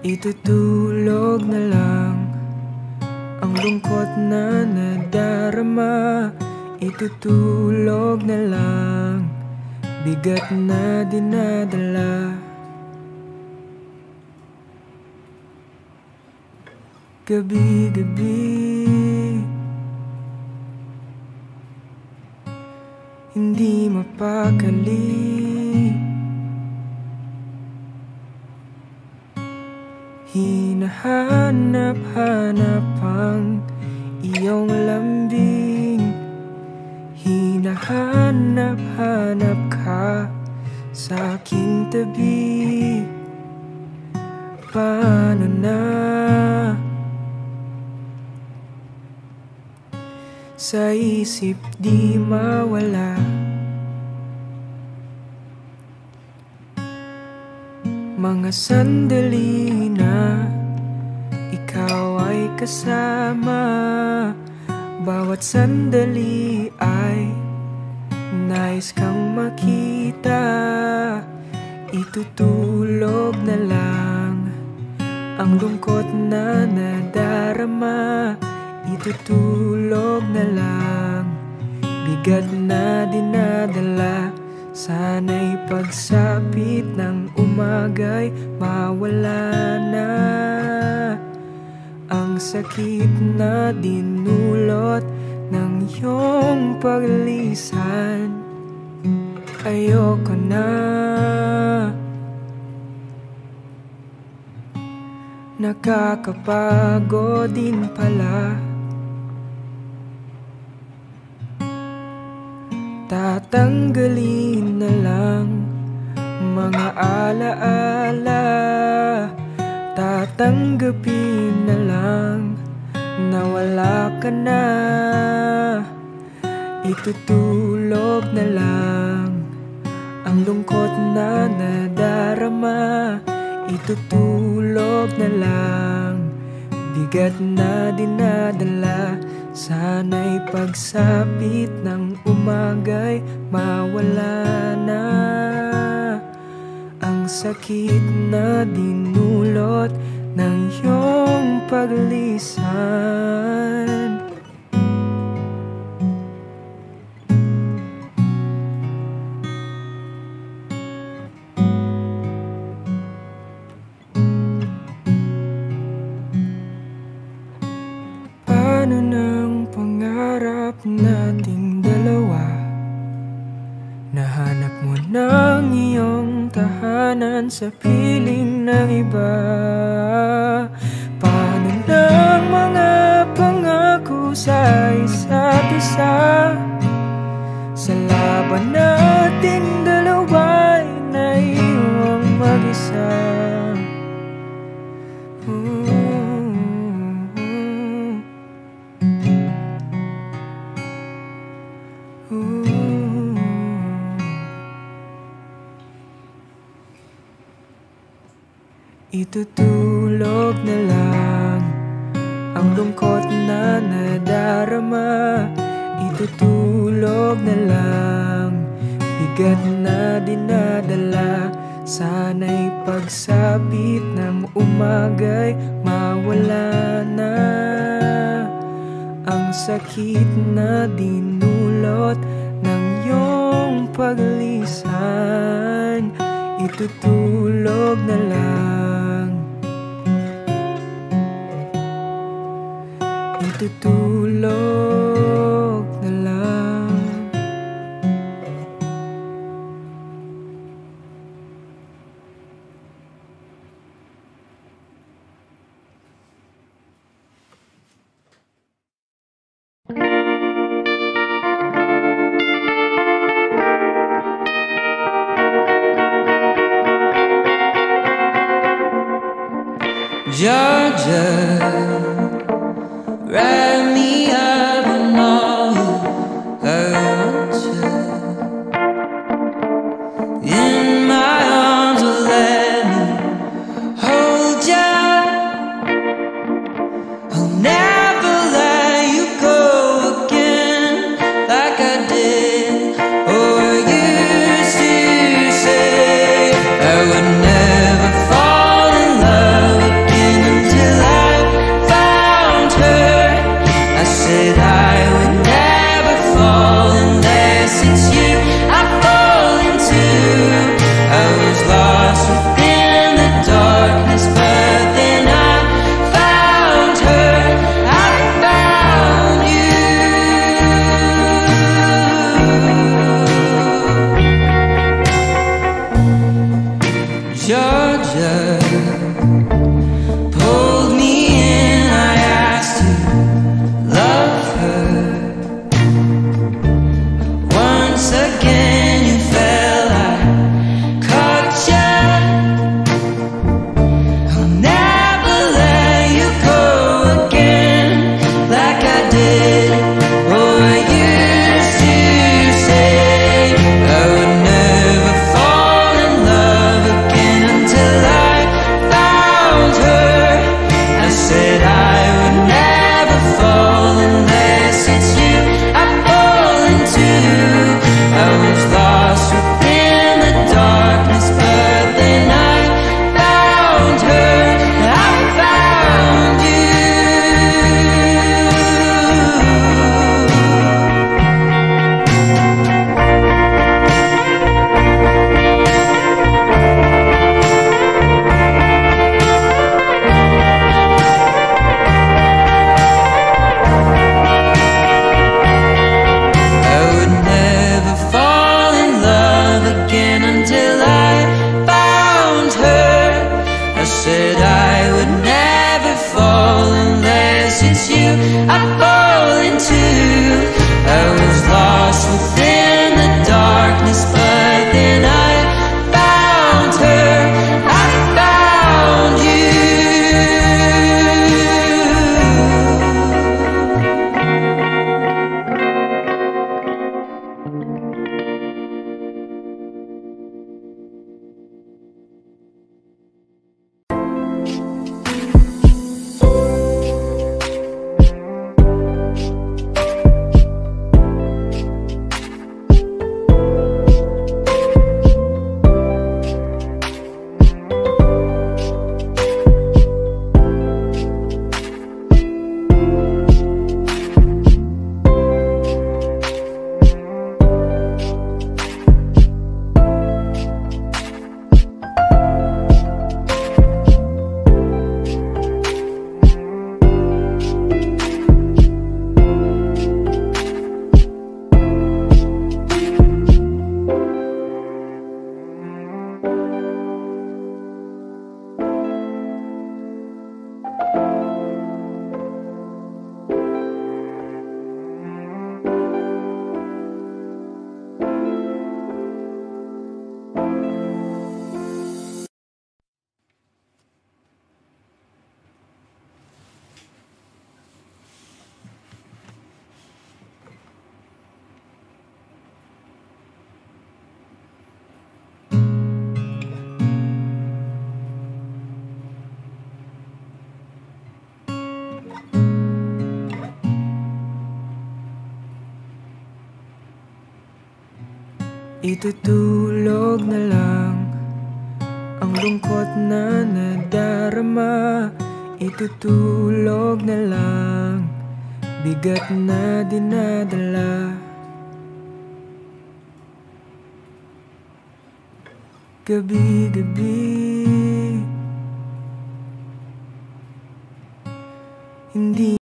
Itutulog na lang ang lungkot na nadarama. Itutulog na lang bigat na dinadala. Gabi-gabi hindi mapakali. Hinahanap-hanap ang iyong lambing. Hinahanap-hanap ka sa aking tabi. Paano na? Sa isip di mawala mga sandali na ikaw ay kasama. Bawat sandali ay nais kang makita. Itutulog na lang ang lungkot na nadarama. Itutulog na lang bigat na dinadala. Sana'y pagsapit ng umaga'y mawala na ang sakit na dinulot ng iyong paglisan. Ayoko na. Nakakapagod din pala. Tatanggalin na lang mga alaala. Tatanggapin na lang na wala ka na. Itutulog na lang ang lungkot na nadarama. Itutulog na lang bigat na dinadala. Sana'y pagsapit ng umaga'y mawala na ang sakit na dinulot ng iyong paglisan. Paano ng pangarap nating dalawa? Nahanap mo ng iyong tahanan sa piling ng iba. Paano ng mga pangako sa isa't isa? Sa laban natin dalawa'y naiwang mag-isa. Itutulog na lang ang lungkot na nadarama. Itutulog na lang bigat na dinadala. Sana'y pagsapit ng umaga'y mawala na ang sakit na dinulot ng iyong paglisan. Itutulog na lang. Itutulog na lang. Georgia, write me up. Itutulog na lang ang lungkot na nadarama. Itutulog na lang bigat na dinadala. Gabi-gabi hindi